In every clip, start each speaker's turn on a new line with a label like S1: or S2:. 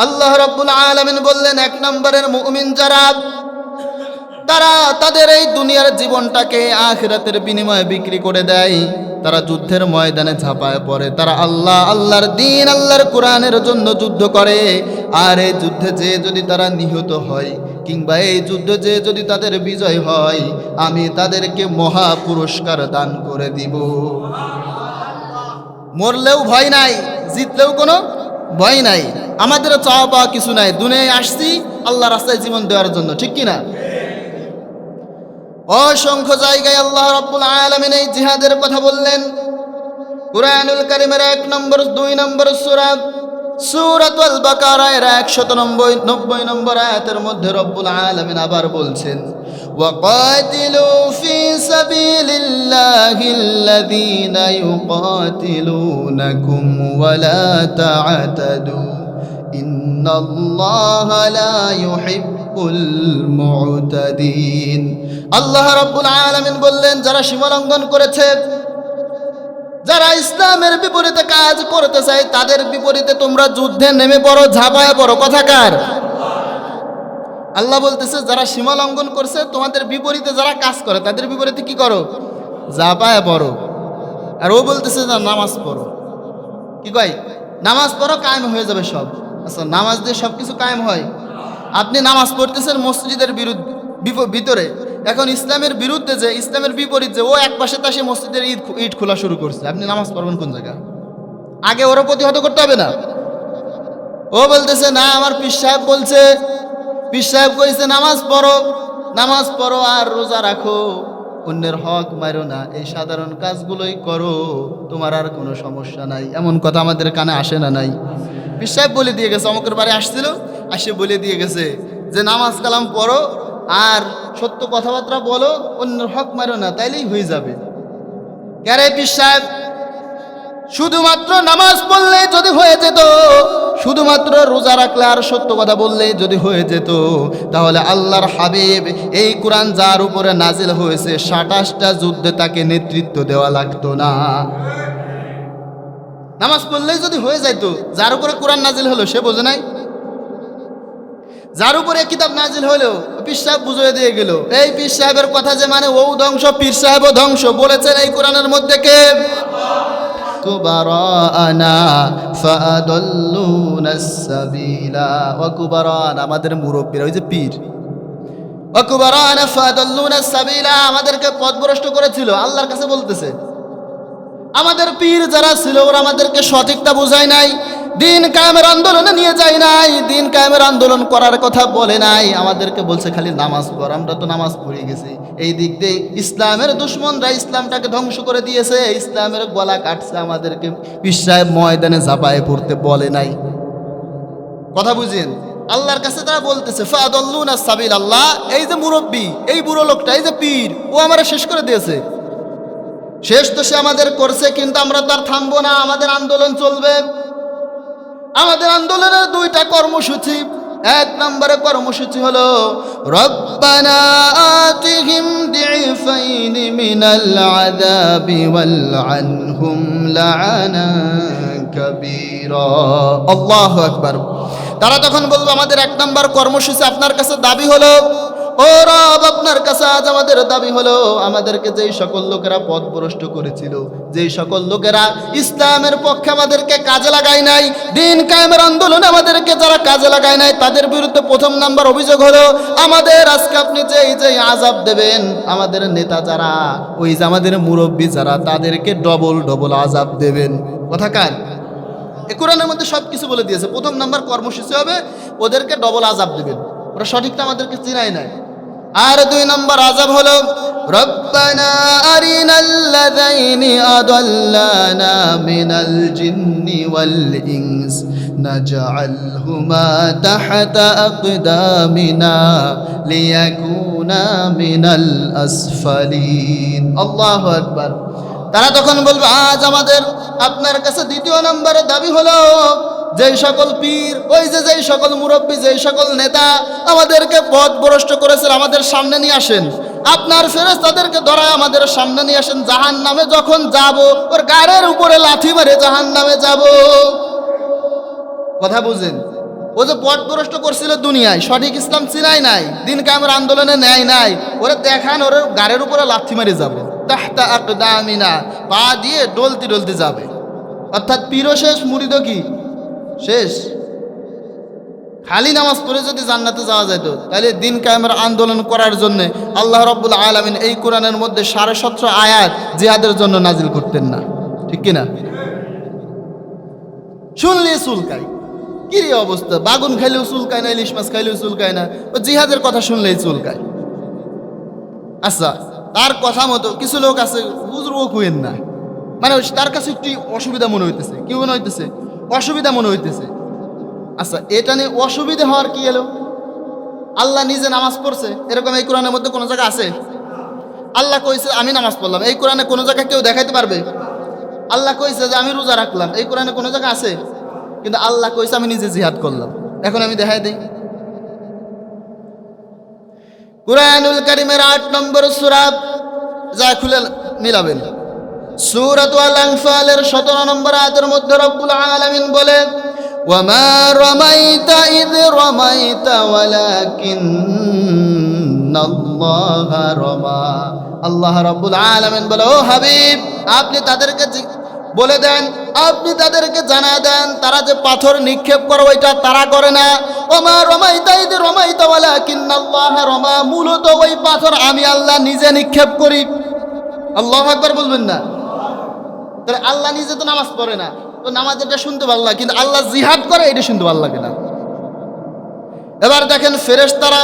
S1: আল্লাহ রাব্বুল আলামিন বললেন, এক নম্বরের মুমিন যারা, তারা তাদের এই দুনিয়ার জীবনটাকে আখিরাতের বিনিময়ে বিক্রি করে দেয়, তারা যুদ্ধের ময়দানে ঝাঁপায় পড়ে, তারা আল্লাহর দ্বীন, আল্লাহর কোরআনের জন্য যুদ্ধ করে। আর এই যুদ্ধে যে যদি তারা নিহত হয়, কিংবা এই যুদ্ধে যে যদি তাদের বিজয় হয়, আমি তাদেরকে মহা পুরস্কার দান করে দিব। মরলেও ভয় নাই, জিতলেও কোনো ভয় নাই। আমাদের চাওয়া পাওয়া কিছু নাই, দুনিয়ায় আসছি আল্লাহ রাস্তায় জীবন দেওয়ার জন্য, ঠিক কিনা? অসংখ্য জায়গায় আল্লাহ রাব্বুল আলামিন এই জিহাদের কথা বললেন। কুরআনুল কারীমের 1 নম্বর 2 নম্বর সূরা সূরাতুল বাকারা এর 190 নম্বর আয়াতের মধ্যে রব্বুল আলামিন আবার বলছেন, ওয়াকাতিলু ফি সাবিলিল্লাহিল্লাযীনা ইউকাতিলুনাকুম ওয়ালা তা'তাদু ইন্নাল্লাহা লা ইউহিব্বুল মু'তাদিন। আল্লাহ রাব্বুল আলামিন বললেন, যারা সীমা লঙ্ঘন করেছে, যারা ইসলামের বিপরীতে কাজ করতে চায়, তাদের বিপরীতে তোমরা যুদ্ধে নেমে পড়ো, ঝাঁপায় পড়ো। কথাকার আল্লাহ বলতেছে, যারা সীমা লঙ্ঘন করছে, তোমাদের বিপরীতে যারা কাজ করে, তাদের বিপরীতে কি করো? ঝাঁপায় পড়ো। আর ও বলতেছে না, নামাজ পড়ো। কি কয়? নামাজ পড়ো, কায়েম হয়ে যাবে সব। আচ্ছা, নামাজ দিয়ে সব কিছু কায়েম হয়? আপনি নামাজ পড়তেছেন মসজিদের ভিতরে, এখন ইসলামের বিরুদ্ধে যে, ইসলামের বিপরীত যে, ও এক পাশে তাসে মসজিদের ইট খোলা শুরু করছে, আপনি নামাজ পড়বেন কোন জায়গা? আগে ওরা প্রতিহত করতে হবে না? ও বলতেছে না, আমার পীর সাহেব বলছে, পীর সাহেব কইছে নামাজ পড়ো, নামাজ পড়ো আর রোজা রাখো, অন্যের হক মারো না, এই সাধারণ কাজগুলোই করো, তোমার আর কোনো সমস্যা নাই। এমন কথা আমাদের কানে আসে না? নাই? পীর সাহেব বলে দিয়ে গেছে, অমুকের বাড়ি আসছিল, আসে বলে দিয়ে গেছে যে নামাজ কালাম পড়ো আর সত্য কথাবার্তা বলো, অন্যের হক মারো না, তাইলেই হয়ে যাবে। ক্যারে পীর সাহেব, শুধুমাত্র নামাজ পড়লেই যদি হয়ে যেত, শুধুমাত্র রোজা রাখলে আর সত্য কথা বললেই যদি হয়ে যেত, তাহলে আল্লাহর হাবিব এই কোরআন যার উপরে নাজিল হয়েছে, 27টা যুদ্ধে তাকে নেতৃত্ব দেওয়া লাগতো না। নামাজ পড়লেই যদি হয়ে যাইতো, যার উপরে কোরআন নাজিল হলো সে বোঝে নাই? যার উপরে কিতাব নাজিল হলো, পীর সাহেব বুঝিয়ে দিয়ে গেল, এই পীর সাহেবের কথা যে মানে ও ধ্বংস, পীর সাহেবও ধ্বংস। বলেছেন এই কোরআনের মধ্যে কে? কুবারানা ফাআদাল্লুনাস সাবিলা। ওয়া কুবারানা আমাদের মুরব্বিরা, ওই যে পীর। ওয়া কুবারানা ফাআদাল্লুনাস সাবিলা, আমাদেরকে পথভ্রষ্ট করেছিল। আল্লাহর কাছে বলতেছে, আমাদের পীর যারা ছিল ওরা আমাদেরকে সঠিকটা বোঝায় নাই, দিন কায়েমের আন্দোলনে নিয়ে যায় নাই, দিন কায়েমের আন্দোলন করার কথা বলে নাই, আমাদেরকে বলছে খালি নামাজ পড়। আমরা তো নামাজ পড়ে গেছি। এই দিক দিয়ে ইসলামের দুশ্মনরা ইসলামটাকে ধ্বংস করে দিয়েছে, ইসলামের গলা কাটছে, আমাদেরকে পীর সাহেব ময়দানে ঝাঁপায় পড়তে বলে নাই। কথা বুঝেন? আল্লাহর কাছে তারা বলতেছে ফাআদাল্লুনাস সাবিল। আল্লাহ, এই যে মুরব্বী, এই বুড়ো লোকটা, এই যে পীর, ও আমারা শেষ করে দিয়েছে। শেষ তো সে আমাদের করছে, কিন্তু আমরা তার থামবো না, আমাদের আন্দোলন চলবে। আমাদের আন্দোলনের 2টা কর্মসূচি। 1 নম্বরে কর্মসূচি হলো রব্বানা আতিহিম দিফাইন মিনাল আযাবি ওয়ালআনহুম লাআনা কাবীরা। আল্লাহু আকবার। তারা তখন বলবে, আমাদের 1 নম্বর কর্মসূচি আপনার কাছে দাবি হলো, ও রব, আপনার কাছে আজ আমাদের দাবি হলো, আমাদেরকে যেই সকল লোকেরা পথভ্রষ্ট করেছিল, যেই সকল লোকেরা ইসলামের পক্ষে আমাদেরকে কাজে লাগায় নাই, দিন কায়েমের আন্দোলনে আমাদেরকে যারা কাজে লাগায় নাই, তাদের বিরুদ্ধে 1 নম্বর অভিযোগ হলো, আমাদের আজকে আপনি যেই আযাব দেবেন, আমাদের নেতা যারা, ওই যে আমাদের মুরব্বী যারা, তাদেরকে ডবল আযাব দেবেন। কথাকার এই কোরআনের মধ্যে সব কিছু বলে দিয়েছে। 1 নম্বর কর্মসূচি হবে ওদেরকে ডবল আযাব দেবেন, ওরা সঠিকটা আমাদেরকে চিনাই নাই। আর 2 নম্বর আযাব হলো রব্বানা আরিনাল্লাযাইনি আদাল্লানা মিনাল জিন্নি ওয়াল ইনস নাজআলহুমা তাহতা আকদামিনা লিয়াকুনা মিনাল আসফালিন। আল্লাহু আকবার। তারা তখন বলবে, আজ আমাদের আপনার কাছে 2 নম্বরের দাবি হলো, যেই সকল পীর, ওই যেই সকল মুরব্বী, যেই সকল নেতা আমাদেরকে পথভ্রষ্ট করেছে, আমাদের সামনে নিয়ে আসেন, আপনার ফেরেশতাদেরকে ধরায় আমাদের সামনে নিয়ে আসেন। জাহান্নামে যখন যাব, ওর গায়ের উপরে লাথি মেরে জাহান্নামে যাব। কথা বুঝেন? ও যে পথভ্রষ্ট করছিল দুনিয়ায়, সঠিক ইসলাম চিনাই নাই, দিন কায়েমের আন্দোলনে নেয় নাই, ওরে দেখান ওর গাড়ির উপরে লাথি মারি যাবে, তাহতা আকদামিনা, পা দিয়ে ডলতি ডলতি যাবে। অর্থাৎ পীরও শেষ, মুরিদও কি শেষ। খালি নামাজ পড়ে যদি জান্নাতে যাওয়া যেত, তাহলে দিন কায়েমের আন্দোলন করার জন্য আল্লাহ রাব্বুল আলামিন এই কোরআনের মধ্যে 17.5 আয়াত জিহাদের জন্য নাজিল করতেন না, ঠিক কিনা? শুনলে চুলকায়, কি রে অবস্থা, বাগুন খাইলেও চুলকায় না, ইলিশ মাছ খাইলেও চুলকায় না, ও জিহাদের কথা শুনলেই চুলকায়। আচ্ছা, তার কথা মতো কিছু লোক আছে, হুজুরও খুঁয়েন না, মানে তার কাছে একটু অসুবিধা মনে হইতেছে। কি মনে হইতেছে? অসুবিধা মনে হইতেছে। আচ্ছা, এটা নিয়ে অসুবিধা হওয়ার কি এলো? আল্লাহ নিজে নামাজ পড়ছে, এরকম এই কোরআনের মধ্যে কোনো জায়গা আছে? আল্লাহ কইছে আমি নামাজ পড়লাম, এই কোরআনে কোনো জায়গায় কেউ দেখাইতে পারবে? আল্লাহ কইছে যে আমি রোজা রাখলাম, এই কোরআনে কোনো জায়গা আছে? কিন্তু আল্লাহ কইছে আমি নিজে জিহাদ করলাম। এখন আমি দেখাই দিই, কুরআনুল কারীমের 8 নম্বর সূরা, যা খুলে মিলাবেন, সূরাতুল আনফালের 17 নম্বর আয়াতের মধ্যে রব্বুল আলামিন বলেন, ওয়ামা রামাইতা ইয রামাইতা ওয়ালাকিন্নাল্লাহা রামা। আল্লাহ রাব্বুল আলামিন বলে, ও হাবিব, আপনি তাদেরকে বলে দেন, আপনি তাদেরকে জানা দেন, তারা যে পাথর নিক্ষেপ করে ওইটা তারা করে না। ওমা রমাইতা ইয রমাইতা ওয়ালাকিন্নাল্লাহা রামা, মূলত ওই পাথর আমি আল্লাহ নিজে নিক্ষেপ করি। আল্লাহু আকবার বলবেন না? তাহলে আল্লাহ নিজে তো নামাজ পড়ে না, তো নামাজ এটা শুনতে ভালো লাগে, কিন্তু আল্লাহ জিহাদ করে এটা শুনতে ভালো লাগে না। এবার দেখেন ফেরেশতারা,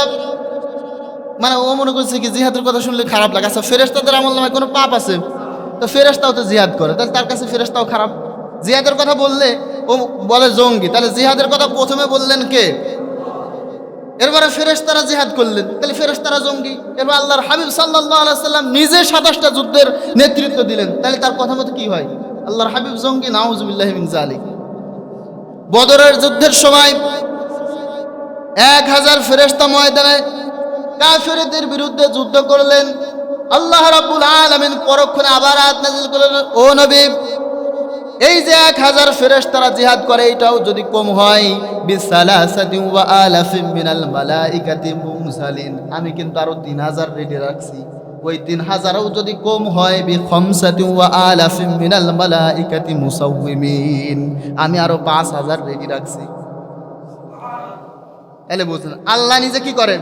S1: মানে ও মনে করছে কি জিহাদের কথা শুনলে খারাপ লাগে। আচ্ছা, ফেরেশতাদের আমলনামায় কোনো পাপ আছে? তো ফেরেশতাও তো জিহাদ করে, তাহলে তার কাছে ফেরেশতাও খারাপ। জিহাদের কথা বললে ও বলে জঙ্গি, তাহলে জিহাদের কথা প্রথমে বললেন কে? এরপরে ফেরেশতারা জিহাদ করলেন, তাহলে ফেরেশতারা জঙ্গি। এরপর আল্লাহর হাবিব সাল্লাল্লাহু আলাইহি সাল্লাম নিজে 27টা যুদ্ধের নেতৃত্ব দিলেন, তাহলে তার কথা মতো কি হয়? আল্লাহর হাবিব জঙ্গি? নাউজুবিল্লাহি মিন যালিক। বদরের যুদ্ধের সময় 1000 ফেরেশতা ময়দানে কাফেরদের বিরুদ্ধে যুদ্ধ করলেন। আল্লাহ রাব্বুল আলামিন পরক্ষণে আবার আয়াত নাযিল করলেন, ও নবী, এই যে 1000 ফেরেশতারা জিহাদ করে, এটাও যদি কম হয়, বিসালাসাতি ওয়া আলাফিন মিনাল মালাইকাতি মুনসালিন, আমি কিন্তু আরো 3000 রেডি রাখছি। ওই 3000ও যদি কম হয়, বি খামসাতি ওয়া আলাফিন মিনাল মালাইকাতি মুসাউমিমিন, আমি আরো 5000 রেডি রাখছি। এলে বুঝছেন, আল্লাহ নিজে কি করেন?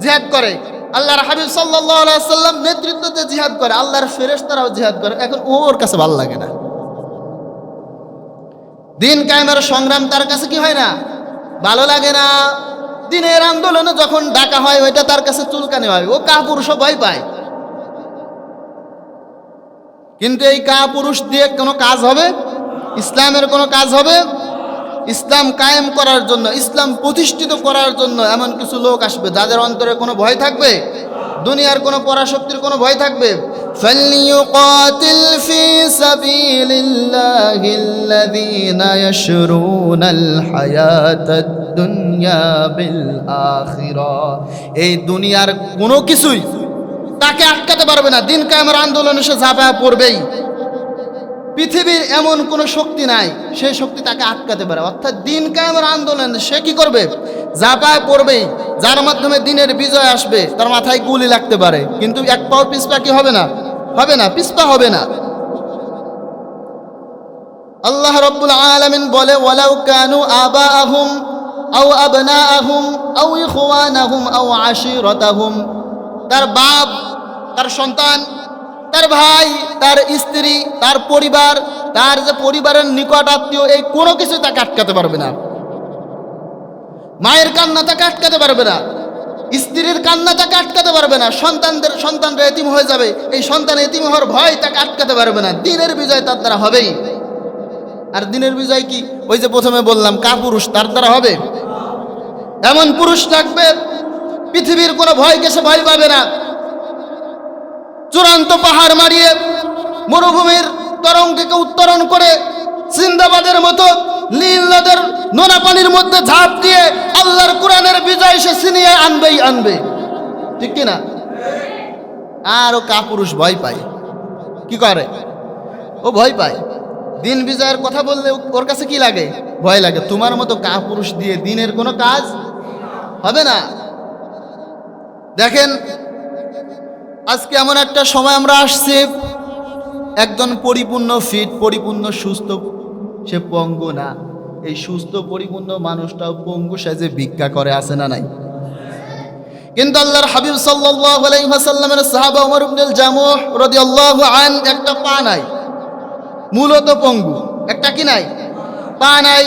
S1: জিহাদ করে। আল্লাহর হাবিব সাল্লাল্লাহু আলাইহি ওয়াসাল্লাম নেতৃত্বতে জিহাদ করে, আল্লাহর ফেরেশতারাও জিহাদ করে। এখন ওর কাছে ভালো লাগে না, দিন কায়েমের সংগ্রাম তার কাছে কি হয় না? ভালো লাগে না। দিনের আন্দোলনে যখন ডাকা হয়, ওইটা তার কাছে চুলকানি হয়, ও কাপুরুষ ভয় পায়। কিন্তু এই কাপুরুষ দিয়ে কোনো কাজ হবে? ইসলামের কোনো কাজ হবে? ইসলাম কায়েম করার জন্য, ইসলাম প্রতিষ্ঠিত করার জন্য এমন কিছু লোক আসবে যাদের অন্তরে কোনো ভয় থাকবে, দুনিয়ার কোনো পরাশক্তির কোনো ভয় থাকবে। ফালইউকাতিল ফি সাবিলিল্লাহিল্লাযীনা ইয়াশরুনাল হায়াতাদ দুনিয়া বিল আখিরাহ। এই দুনিয়ার কোনো কিছুই তাকে আটকাতে পারবে না। দিন কায়েমের আন্দোলনে সে ঝাঁপায়া পড়বেই। পৃথিবীর এমন কোনো শক্তি নাই সেই শক্তি তাকে আটকাতে পারে। অর্থাৎ দিন কায়েমের আন্দোলন সে কি করবে? ঝাঁপায় পড়বেই। যার মাধ্যমে দিনের বিজয় আসবে, তার মাথায় গুলি লাগতে পারে, কিন্তু এক পাও পিছপা কি হবে না? হবে না, পিছপা হবে না। আল্লাহ রাব্বুল আলামিন বলে, ওয়ালাউ কানু আবাআহুম আও আবনাআহুম আও ইখওয়ানাহুম আও আশিরাতাহুম, তার বাপ, তার সন্তান, তার ভাই, তার স্ত্রী, তার পরিবার, তার যে পরিবারের নিকট আত্মীয়, এই কোনো কিছু তাকে আটকাতে পারবে না। মায়ের কান্না তাকে আটকাতে পারবে না, স্ত্রীর কান্না তাকে আটকাতে পারবে না, সন্তানরা এতিম হয়ে যাবে, এই সন্তান এতিম হওয়ার ভয় তাকে আটকাতে পারবে না। দিনের বিজয় তার দ্বারা হবেই। আর দিনের বিজয় কি? ওই যে প্রথমে বললাম, কাপুরুষ তার দ্বারা হবে। এমন পুরুষ থাকবে পৃথিবীর কোনো ভয়কে সে ভয় পাবে না। চূড়ান্ত পাহাড় মারিয়ে মরুভূমির তরঙ্গকে উত্তরণ করে সিন্দাবাদের মতো নীল নদের নোনা পানির মধ্যে ঝাঁপ দিয়ে আল্লাহর কোরআনের বিজয় সে ছিনিয়ে আনবেই আনবে, ঠিক কিনা? আর ও কাপুরুষ ভয় পায়। কি করে? ও ভয় পায়। দিন বিজয়ের কথা বললে ওর কাছে কি লাগে? ভয় লাগে। তোমার মতো কাপুরুষ দিয়ে দিনের কোনো কাজ হবে না। দেখেন আজকে এমন একটা সময় আমরা আসছি, একজন পরিপূর্ণ ফিট, পরিপূর্ণ সুস্থ, সে পঙ্গু না। এই সুস্থ পরিপূর্ণ মানুষটাও পঙ্গু সেজে ভিক্ষা করে, আছে না নাই? কিন্তু আল্লাহর হাবিব সাল্লাল্লাহু আলাইহি ওয়াসাল্লামের সাহাবা ওমর ইবনুল জামুহ রাদিয়াল্লাহু আনহু একটা পা নাই, মূলত পঙ্গু, একটা কি নাই, পা নাই।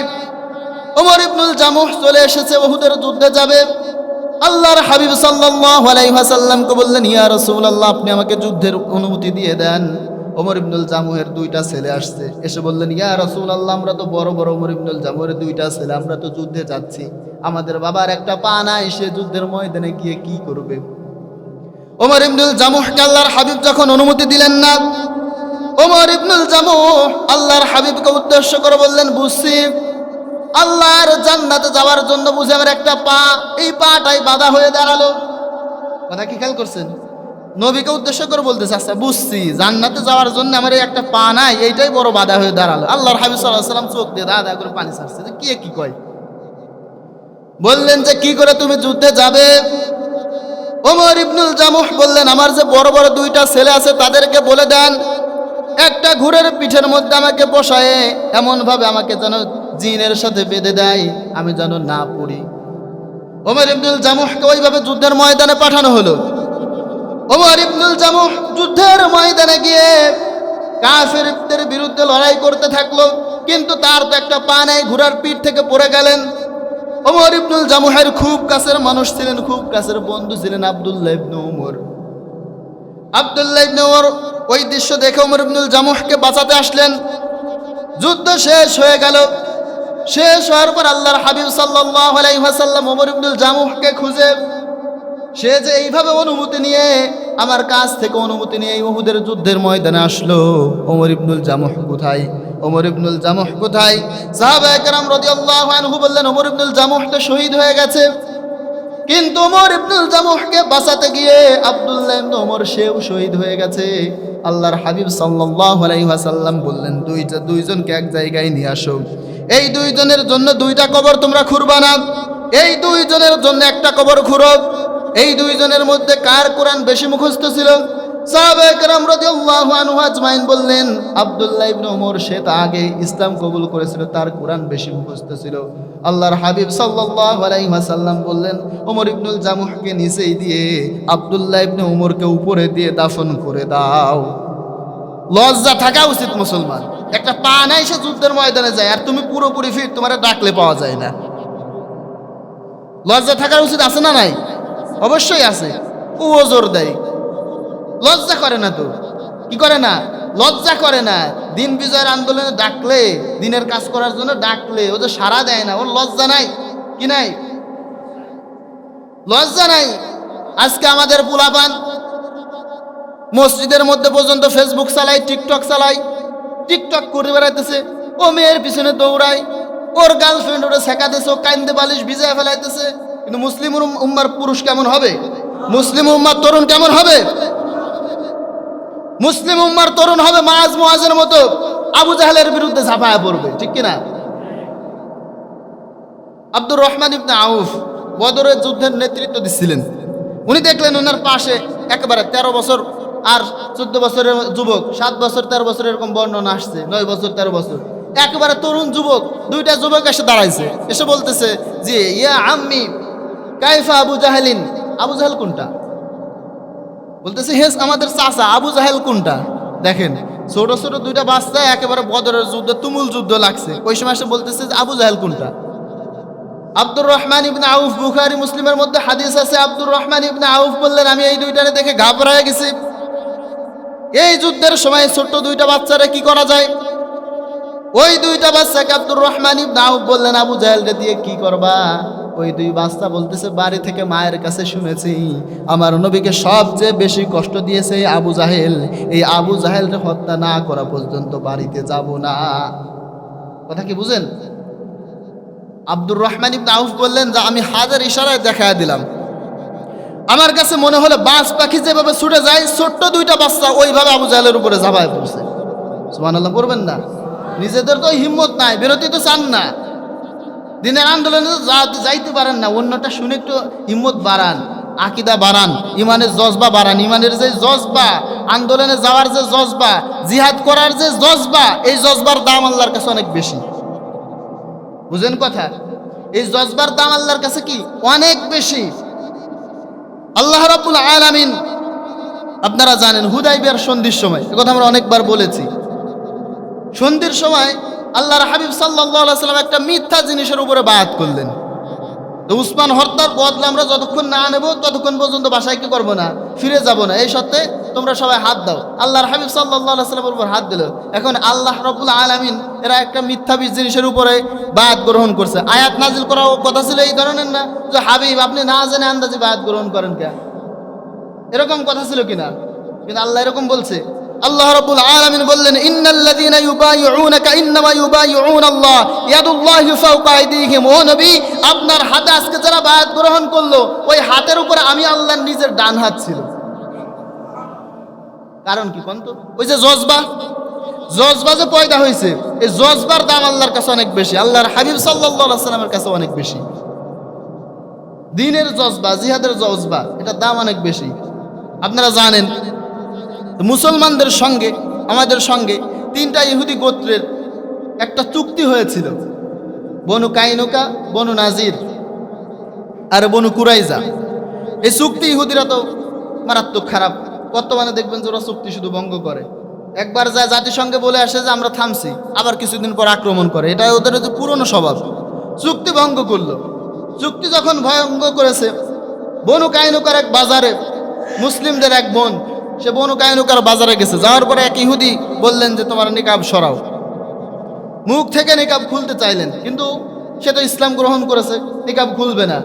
S1: ওমর ইবনুল জামুহ চলে এসেছে, উহুদের যুদ্ধে যাবে। আল্লাহর হাবিব সাল্লাল্লাহু আলাইহি ওয়াসাল্লামকে বললেন, ইয়া রাসূলুল্লাহ, আপনি আমাকে যুদ্ধের অনুমতি দিয়ে দেন। ওমর ইবনুল জামুহের দুইটা ছেলে আসছে, এসে বললেন, ইয়া রাসূলুল্লাহ, আমরা তো বড় বড় ওমর ইবনুল জামুহের দুইটা ছেলে, আমরা তো যুদ্ধে যাচ্ছি, আমাদের বাবার একটা পা নাই, সে যুদ্ধের ময়দানে গিয়ে কি করবে? ওমর ইবনুল জামুহকে আল্লাহর হাবিব যখন অনুমতি দিলেন না, ওমর ইবনুল জামুহ আল্লাহর হাবিবকে উদ্দেশ্য করে বললেন, বুঝছি আল্লাহর জান্নাতে যাওয়ার জন্য বুঝে আমার একটা পা, এই পাটাই বাধা হয়ে দাঁড়ালো। কথা কি খেয়াল করছেন? নবীকে উদ্দেশ্য করে বলতেছে, আচ্ছা বুঝছি, জান্নাতে যাওয়ার জন্য আমার এই একটা পা নাই, এইটাই বড় বাধা হয়ে দাঁড়ালো। আল্লাহর হাবিব সাল্লাল্লাহু আলাইহি ওয়াসাল্লাম চোখ দিয়ে দাদা করে পানি ছাড়ছে, যে কি কয়? বললেন যে কি করে তুমি যুদ্ধে যাবে? ওমর ইবনুল জামুহ বললেন, আমার যে বড় বড় দুইটা ছেলে আছে তাদেরকে বলে দেন, একটা ঘোড়ার পিঠের মধ্যে আমাকে বসায় এমন ভাবে আমাকে যেন জিনের সাথে বেঁধে দেয়, আমি যেন না পড়ি। ওমর ইবনুল জামুহকে ওইভাবে যুদ্ধের ময়দানে পাঠানো হলো। ওমর ইবনুল জামুহ যুদ্ধের ময়দানে গিয়ে কাফেরদের বিরুদ্ধে লড়াই করতে থাকলো, কিন্তু তার তো একটা পা নাই, ঘোড়ার পিঠ থেকে পড়ে গেলেন। ওমর ইবনুল জামুহের খুব কাছের মানুষ ছিলেন, খুব কাছের বন্ধু ছিলেন আব্দুল্লাহ ইবনে ওমর। আব্দুল্লাহ ইবনে ওমর ওই দৃশ্য দেখে ওমর ইবনুল জামুহকে বাঁচাতে আসলেন। যুদ্ধ শেষ হয়ে গেল। শেষ হওয়ার পর আল্লাহর হাবিব সাল্লাল্লাহু আলাইহি ওয়াসাল্লাম ওমর ইবনুল জামুহকে খুঁজে, সে যে এইভাবে অনুমতি নিয়ে আমার কাছ থেকে অনুমতি নিয়ে এই উহুদের যুদ্ধের ময়দানে আসলো, ওমর ইবনুল জামুহ কোথায়? ওমর ইবনুল জামুহ কোথায়? সাহাবায়ে কেরাম রাদিয়াল্লাহু আনহু বললেন, ওমর ইবনুল জামুহ তো শহীদ হয়ে গেছে। কিন্তু ওমর ইবনুল জামুহকে বাঁচাতে গিয়ে আব্দুল্লাহ ইবনে ওমর সেও শহীদ হয়ে গেছে। আল্লাহর হাবিব সাল্লাল্লাহু আলাইহি ওয়াসাল্লাম বললেন, দুইজনকে এক জায়গায় নিয়ে আসো, এই দুইজনের জন্য দুইটা কবর তোমরা খুঁড়বা না, এই দুইজনের জন্য একটা কবর খুঁড়ো। এই দুইজনের মধ্যে কার কোরআন বেশি মুখস্থ ছিল? সাহাবায়ে কেরাম রাদিয়াল্লাহু আনহু আজমাইন বললেন, আব্দুল্লাহ ইবনে ওমর, সে তো আগে ইসলাম কবুল করেছিল, তার কোরআন বেশি মুখস্থ ছিল। আল্লাহর হাবিব সাল্লাল্লাহু আলাইহি ওয়াসাল্লাম বললেন, ওমর ইবনুল জামুহকে নিচেই দিয়ে আব্দুল্লাহ ইবনে ওমরকে উপরে দিয়ে দাফন করে দাও। লজ্জা থাকা উচিত মুসলমান, একটা পা নাই, সে যুদ্ধের ময়দানে যায়, আর তুমি পুরোপুরি ফিট, তোমার ডাকলে পাওয়া যায় না। লজ্জা থাকা উচিত, আছে না নাই? অবশ্যই আছে। ও জোর দেয়, লজ্জা করে না তো, কি করে না? লজ্জা করে না। দিন বিজয়ের আন্দোলনে ডাকলে, দিনের কাজ করার জন্য ডাকলে ও যে সাড়া দেয় না, ওর লজ্জা নাই? কি নাই? লজ্জা নাই। আজকে আমাদের পোলাপান মসজিদের মধ্যে পর্যন্ত ফেসবুক চালাই, টিকটক চালাই, টিকটক করে বেড়াইতেছে, ও মেয়ের পিছনে দৌড়ায়, ওর গার্লফ্রেন্ড ওরা শেখাতেছে, ও কান্দে বালিশ ভিজায় ফেলাইতেছে। কিন্তু মুসলিম উম্মার পুরুষ কেমন হবে? মুসলিম উম্মার তরুণ কেমন হবে? মুসলিম উম্মার তরুণ হবে মাআজ মুআজের মতো আবু জাহেলের বিরুদ্ধে ঝাঁপায়া পড়বে, ঠিক কিনা? আব্দুর রহমান ইবনে আউফ বদরের যুদ্ধের নেতৃত্ব দিচ্ছিলেন। উনি দেখলেন ওনার পাশে একেবারে 13 বছর আর 14 বছরের যুবক, 7 বছর 13 বছর এরকম বর্ণনা আসছে, 9 বছর 13 বছর, একেবারে তরুণ যুবক, দুইটা যুবক এসে দাঁড়াইছে, এসে বলতেছে যে, ইয়া আম্মি কাইফা আবু জাহেলিন। আবু জাহেল কোনটা? বলতেছে, হেস আমাদের চাচা আবু জাহেল কোনটা? দেখেন ছোট ছোট দুইটা বাচ্চা, একেবারে বদরের যুদ্ধ, তুমুল যুদ্ধ লাগছে, ওই সময় এসে বলতেছে যে আবু জাহেল কোনটা? আব্দুর রহমান ইবনে আউফ, বুখারী মুসলিমের মধ্যে হাদিস আছে, আব্দুর রহমান ইবনে আউফ বললেন, আমি এই দুইটারে দেখে ঘাবড়ায় গেছি। এই যুদ্ধের সময় ছোট্ট দুইটা বাচ্চারা কি করা যায়? ওই দুইটা বাচ্চাকে আব্দুর রহমান ইবনে আউফ বললেন, আবু জাহেলকে দিয়ে কি করবা? ওই দুই বাচ্চা বলতেছে, বাড়ি থেকে মায়ের কাছে শুনেছি আমার নবীকে সবচেয়ে বেশি কষ্ট দিয়েছে আবু জাহেল, এই আবু জাহেলকে হত্যা না করা পর্যন্ত বাড়িতে যাব না। কথা কি বুঝেন? আব্দুর রহমান ইবনে আউফ বললেন যে আমি হাতের ইশারায় দেখায় দিলাম, আমার কাছে মনে হলো বাজ পাখি যেভাবে ছুটে যায়, ছোট্ট দুইটা বাচ্চা ওইভাবে আবু জাহেলের উপরে ঝাঁপায় পড়ছে। সুবহানাল্লাহ পড়বেন না? নিজেদের তো হিম্মত নাই, বিরতি তো চান না, দিনের আন্দোলনে তো যাইতে পারেন না। অন্যটা শুনে একটু হিম্মত বাড়ান, আকিদা বাড়ান, ইমানের জজবা বাড়ান। ইমানের যে জজবা, আন্দোলনে যাওয়ার যে জজবা, জিহাদ করার যে জজবা, এই জজবার দাম আল্লাহর কাছে অনেক বেশি। বুঝেন কথা? এই জজবার দাম আল্লাহর কাছে কি অনেক বেশি। আল্লাহ রাব্বুল আলামিন আপনারা জানেন হুদাইবিয়ার সন্ধির সময়, এ কথা আমরা অনেকবার বলেছি, সন্ধির সময় আল্লাহর হাবিব সাল্লাল্লাহু আলাইহি সাল্লাম একটা মিথ্যা জিনিসের উপরে বায়াত করলেন। তো উসমান হত্যার বদলা আমরা যতক্ষণ না নেব ততক্ষণ পর্যন্ত বাসায় কি করবো না, ফিরে যাব না। এই সত্ত্বে তোমরা সবাই হাত দাও। আল্লাহর হাবিব সাল্লাল্লাহু আলাইহি সাল্লামের উপর হাত দিল। এখন আল্লাহ রাব্বুল আলামিন এরা একটা মিথ্যা জিনিসের উপরে বায়াত গ্রহণ করছে। আয়াত নাজিল করার কথা ছিল এই ধরনের না যে হাবিব আপনি না জেনে আন্দাজে বায়াত গ্রহণ করেন কে, এরকম কথা ছিল কিনা? কিন্তু আল্লাহ এরকম বলছে। আল্লাহ রাব্বুল আলামিন বললেন ইন্নাল্লাযীনা ইউবাইউনাকা ইন্নামা ইউবাইউনাল্লাহ ইয়াদুল্লাহি ফাওকা আইদিহিম। ও নবী, আপনার হাতে আজকে যারা বায়াত গ্রহণ করলো ওই হাতের উপরে আমি আল্লাহর নিজের ডান হাত ছিল। কারণ কি কোন তো? ওই যে জজবা যে পয়দা হয়েছে, এই জজবার দাম আল্লাহর কাছে অনেক বেশি, আল্লাহর হাবিব সাল্লাল্লাহু আলাইহি সাল্লামের কাছে অনেক বেশি। দ্বীনের জজবা, জিহাদের জজবা, এটার দাম অনেক বেশি। আপনারা জানেন মুসলমানদের সঙ্গে আমাদের সঙ্গে 3টা ইহুদি গোত্রের একটা চুক্তি হয়েছিল, বনু কাইনুকা, বনু নাজির আর বনু কুরাইজা। এই চুক্তি ইহুদিরা তো মারাত্মক খারাপ। বর্তমানে দেখবেন যে ওরা চুক্তি শুধু ভঙ্গ করে, একবার যায় জাতিসংঘে বলে আসে যে আমরা থামছি, আবার কিছুদিন পর আক্রমণ করে। এটা ওদের যে পুরনো স্বভাব। চুক্তি ভঙ্গ করলো। চুক্তি যখন ভঙ্গ করেছে, বনু কাইনুকার এক বাজারে মুসলিমদের এক বোন, সে বনু কাইনুকার বাজারে গেছে। যাওয়ার পরে এক ইহুদি বললেন যে তোমার নিকাব সরাও। মুখ থেকে নিকাব খুলতে চাইলেন, কিন্তু সে তো ইসলাম গ্রহণ করেছে, নিকাব খুলবে না।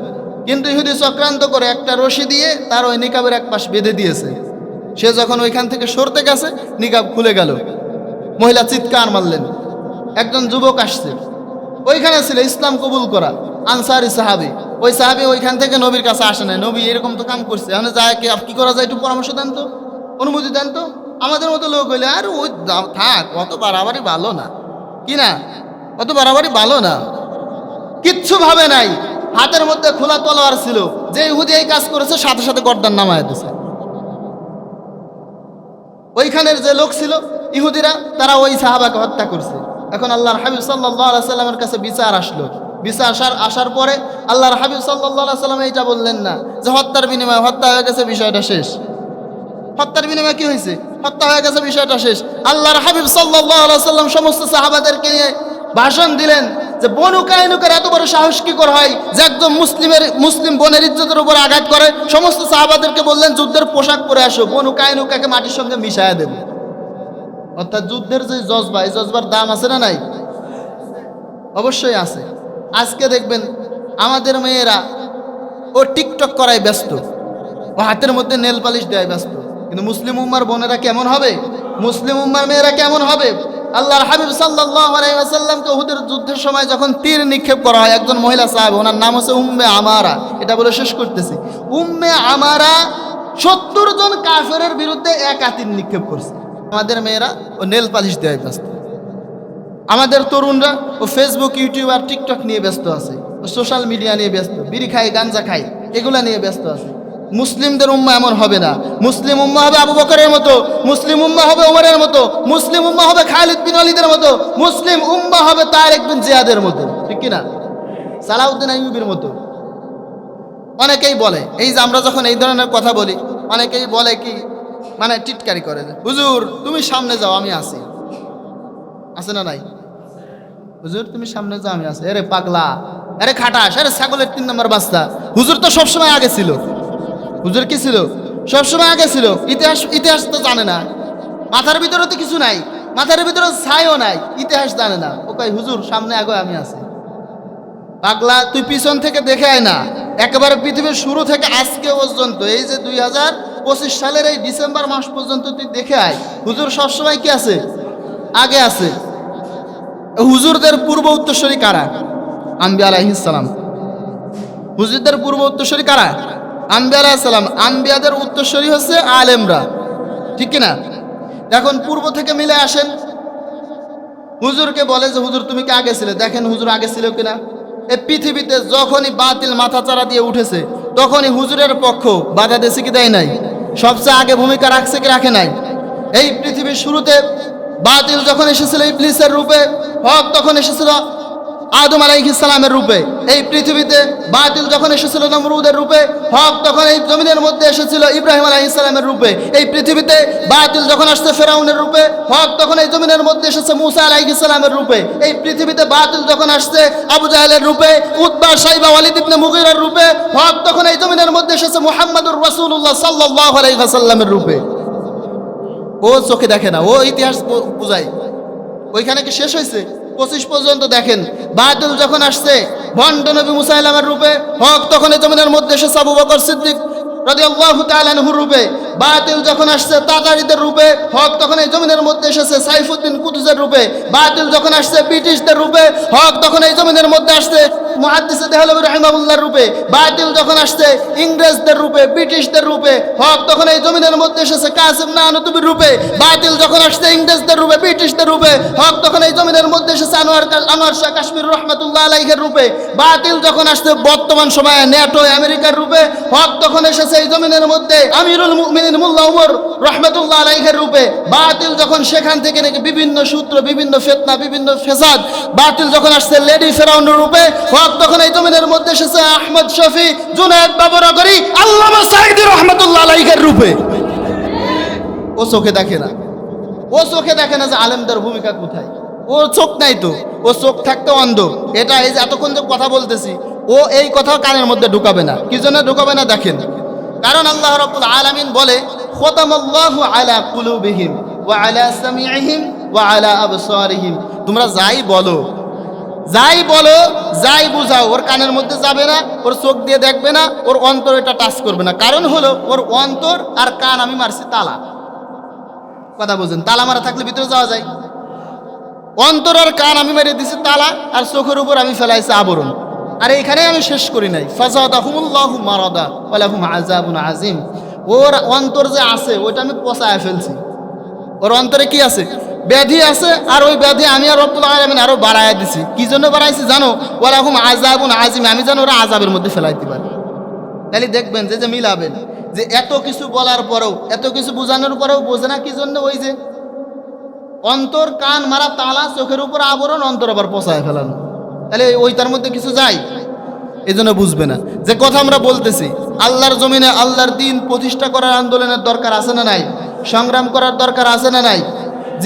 S1: কিন্তু ইহুদি চক্রান্ত করে একটা রশি দিয়ে তার ওই নিকাবের এক পাশ বেঁধে দিয়েছে। সে যখন ওইখান থেকে সরতে গেছে, নিকাব খুলে গেল। মহিলা চিৎকার মারলেন। একজন যুবক আসছে, ওইখানে ছিল ইসলাম কবুল করা আনসারি সাহাবী। ওই সাহাবী ওইখান থেকে নবীর কাছে আসে নাই। নবী এরকম তো কাম করছে, মানে যায় কি করা যায় একটু পরামর্শ দেন তো, অনুমতি দেন তো। আমাদের মতো লোক হইলে আর ওই থাক, অত বাড়াবাড়ি ভালো না, কি না, অত বাড়াবাড়ি ভালো না। কিচ্ছু ভাবে নাই। হাতের মধ্যে খোলা তলোয়ার ছিল। যে ইহুদি এই কাজ করেছে সাথে সাথে গর্দান নামায় দিয়েছে। ওইখানের যে লোক ছিল ইহুদিরা, তারা ওই সাহাবাকে হত্যা করছে। এখন আল্লাহর হাবিব সাল্লাল্লাহু আলাইহি সাল্লামের কাছে বিচার আসলো। বিচার আসার পরে আল্লাহর হাবিব সাল্লাল্লাহু আলাইহি সাল্লাম এইটা বললেন না যে হত্যার বিনিময়ে হত্যা হয়ে গেছে, বিষয়টা শেষ। হত্যার বিনিময়ে কি হয়েছে? হত্যা হয়ে গেছে, বিষয়টা শেষ। আল্লাহর হাবিব সাল্লাল্লাহু আলাইহি সাল্লাম সমস্ত সাহাবাদেরকে নিয়ে ভাষণ দিলেন যে বনু কাইনুকার এত বড় সাহস কি করে হয় যে একদম মুসলিম বোনের ইজ্জতের উপর আঘাত করে। সমস্ত সাহাবাদেরকে বললেন যুদ্ধের পোশাক পরে আসো, বনু কাইনুকাকে মাটির সঙ্গে মিশায়া দেব। অর্থাৎ যুদ্ধের যে জজবা, এই জজবার দাম আছে না নাই? অবশ্যই আছে। আজকে দেখবেন আমাদের মেয়েরা ও টিকটক করায় ব্যস্ত, ও হাতের মধ্যে নেল পালিশ দেয় ব্যস্ত। কিন্তু মুসলিম উম্মার বোনেরা কেমন হবে? মুসলিম উম্মার মেয়েরা কেমন হবে? আল্লাহর হাবিব সাল্লাল্লাহু আলাইহি ওয়াসাল্লামকে উহুদের যুদ্ধের সময় যখন তীর নিক্ষেপ করা হয়, একজন মহিলা সাহাবী, ওনার নাম হচ্ছে উম্মে আমারা। এটা বলে শেষ করতেছি। উম্মে আমারা 70 জন কাফেরের বিরুদ্ধে এক তীর নিক্ষেপ করছে। আমাদের মেয়েরা ও নেল পালিশ দেয় ব্যস্ত। আমাদের তরুণরা ও ফেসবুক, ইউটিউব আর টিকটক নিয়ে ব্যস্ত আছে, ও সোশ্যাল মিডিয়া নিয়ে ব্যস্ত, বিড়ি খায়, গাঞ্জা খায়, এগুলা নিয়ে ব্যস্ত আছে। মুসলিমদের উম্মা এমন হবে না। মুসলিম উম্মা হবে আবু বকরের মতো, মুসলিম উম্মা হবে ওমরের মতো, মুসলিম উম্মা হবে খালিদ বিন ওয়ালিদের মতো, মুসলিম উম্মা হবে তারেক বিন জিয়াদের মতো, ঠিক কিনা, সালাউদ্দিন আইয়ুবীর মতো। অনেকেই বলে, এই যে আমরা যখন এই ধরনের কথা বলি, অনেকেই বলে কি, মানে টিটকারি করে, হুজুর তুমি সামনে যাও আমি আছি। আছে না নাই? হুজুর তুমি সামনে যাও আমি আছি। আরে পাগলা, আরে খাটাস, আরে ছাগলের 3 নম্বর বাচ্চা। হুজুর তো সবসময় আগে ছিল। হুজুর কি ছিল? সবসময় আগে ছিল। ইতিহাস তো জানে না, মাথার ভিতরে তো কিছু নাই, মাথার ভিতরে ছাইও নাই, ইতিহাস জানে না। ও কই হুজুর সামনে আগে আমি আছি। পাগলা, তুই পিছন থেকে দেখে আয় না, একেবারে পৃথিবীর শুরু থেকে আজকে পর্যন্ত, এই যে 2025 সালের এই ডিসেম্বর মাস পর্যন্ত তুই দেখে আয়, হুজুর সবসময় কি আছে? আগে আছে। হুজুরদের পূর্ব উত্তরসূরি কারা? আম্বিয়া আলাইহিস সালাম। হুজুরদের পূর্ব উত্তরসূরি কারা? আম্বিয়া আলাইহিস সালাম। আম্বিয়াদের উত্তরসূরি হচ্ছে আলেমরা, ঠিক কিনা? এখন পূর্ব থেকে মিলে আসেন। হুজুরকে বলে যে হুজুর তুমি কি আগে ছিলে, দেখেন হুজুর আগে ছিল কিনা। এই পৃথিবীতে যখনই বাতিল মাথাচাড়া দিয়ে উঠেছে তখনই হুজুরের পক্ষ বাধা দিয়েছে কি দেয় নাই? সবচেয়ে আগে ভূমিকা রাখছে কি রাখে নাই? এই পৃথিবীর শুরুতে বাতিল যখন এসেছিল ইবলিসের রূপে, হক তখন এসেছিল আদম আলাইহিস সালামের রূপে। এই পৃথিবীতে বাতিল যখন এসেছিল নমরুদের রূপে, হক তখন এই জমিনের মধ্যে এসেছিল ইব্রাহিম আলাইহিস সালামের রূপে। এই পৃথিবীতে বাতিল যখন আসছে ফেরাউনের রূপে, হক তখন এই জমিনের মধ্যে এসেছে মুসা আলাইহিস সালামের রূপে। এই পৃথিবীতে বাতিল যখন আসছে আবু জাহেলের রূপে, উতবা শাইবা ওয়ালিদ ইবনে মুগীরার রূপে, হক তখন এই জমিনের মধ্যে এসেছে মুহাম্মদুর রাসূলুল্লাহ সাল্লাল্লাহু আলাইহি ওয়াসাল্লামের রূপে। ও চোখে দেখে না, ও ইতিহাস বুঝায়। ওইখানে কি শেষ হয়েছে? 25 পর্যন্ত দেখেন। বাতিল যখন আসছে ভণ্ড নবী মুসাইলামের রূপে, হক তখন এই জমিনের মধ্যে এসেছে আবু বকর সিদ্দিক রাদিয়াল্লাহু তাআলা আনহুর রূপে। বাতিল যখন আসছে তাতারিদের রূপে, হক তখন এই জমিনের মধ্যে এসেছে সাইফুদ্দিন কুতুজের রূপে। বাতিল যখন আসছে ব্রিটিশদের রূপে, হক তখন এই জমিনের মধ্যে আসছে মুহাদ্দিস দেহলভী রাহিমাহুল্লাহর রূপে। বাতিল যখন আসছে ইংরেজদের রূপে, ব্রিটিশদের রূপে, হক তখন এই জমিনের মধ্যে এসেছে কাসিম নানুতুবির রূপে। বাতিল যখন আসছে ইংরেজদের রূপে, ব্রিটিশদের রূপে, হক তখন এই জমিনের মধ্যে এসেছে আনোয়ার শাহ কাশ্মীর রহমাতুল্লাহ আলাইহির রূপে। বাতিল যখন আসছে বর্তমান সময়ে নেটো আমেরিকার রূপে, হক তখন এসেছে এই জমিনের মধ্যে আমিরুল মুমিনিন মোল্লা উমর রহমাতুল্লাহ আলাইহির রূপে। বাতিল যখন সেখান থেকে নাকি বিভিন্ন সূত্র, বিভিন্ন ফিতনা, বিভিন্ন ফেসাদ, বাতিল যখন আসছে লেডি ফেরাউনের রূপে, হক তখন এই জমিনের মধ্যে এসেছে আহমদ শফি, জুনায়েদ বাবরগরি, আল্লামা সাঈদী রহমাতুল্লাহ আলাইহির রূপে। ও চোখে দেখে না, ও চোখে দেখে না যে আলেমদের ভূমিকা কোথায়। ও চোখ নাই তো, ও চোখ থাকতে অন্ধ। এটা এই যে এতক্ষণ যে কথা বলতেছি, ও এই কথা কানের মধ্যে ঢুকাবে না। কি জন্য ঢুকাবে না দেখেন, কারণ আল্লাহ রাব্বুল আলামিন বলে খতামাল্লাহু আলা কুলুবিহিম ওয়া আলা সামিইহিম ওয়া আলা আবসারিহিম। তোমরা যাই বলো, যাই বলো, যাই বুঝাও, ওর কানের মধ্যে যাবে না, ওর চোখ দিয়ে দেখবে না, ওর অন্তর এটা টাচ করবে না। কারণ হলো ওর অন্তর আর কান আমি মারছি তালা। কথা বুঝেন? তালা মারা থাকলে ভিতরে যাওয়া যায়? অন্তর আর কান আমি মেরে দিছি তালা, আর চোখের উপর আমি ফেলাইছি আবরণ। আর এইখানে আমি শেষ করি নাই, ফাযাদাহুমুল্লাহু মারাদা ওয়া লাহুম আযাবুন আযীম। ওর অন্তর যে আছে ওইটা আমি পচায় ফেলছি। ওর অন্তরে কি আছে? ব্যাধি আছে। আর ওই ব্যাধি আমি আর রব্বুল আলামিন আরো বাড়ায় দিছি। কি জন্য বাড়াইছি জানো? ওয়া লাহুম আযাবুন আযীম, আমি যেন ওরা আযাবের মধ্যে ফেলাইতে পারি। তাহলে দেখবেন যে মিলাবেন যে এত কিছু বলার পরেও, এত কিছু বোঝানোর পরেও বোঝে না। কি জন্য? ওই যে অন্তর কান মারা তালা, চোখের উপর আবরণ, অন্তর আবার পচায় ফেলানো। তাহলে ওই তার মধ্যে কিছু যায়? এই জন্য বুঝবে না যে কথা আমরা বলতেছি। আল্লাহর জমিনে আল্লাহর দিন প্রতিষ্ঠা করার আন্দোলনের দরকার আছে না নাই? সংগ্রাম করার দরকার আছে না নাই?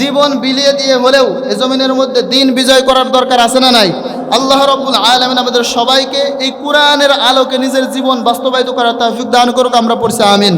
S1: জীবন বিলিয়ে দিয়ে হলেও এই জমিনের মধ্যে দিন বিজয় করার দরকার আছে না নাই? আল্লাহ রাব্বুল আলামিন আমাদের সবাইকে এই কোরআনের আলোকে নিজের জীবন বাস্তবায়িত করার তৌফিক দান করুক। আমরা পড়ছি আমিন।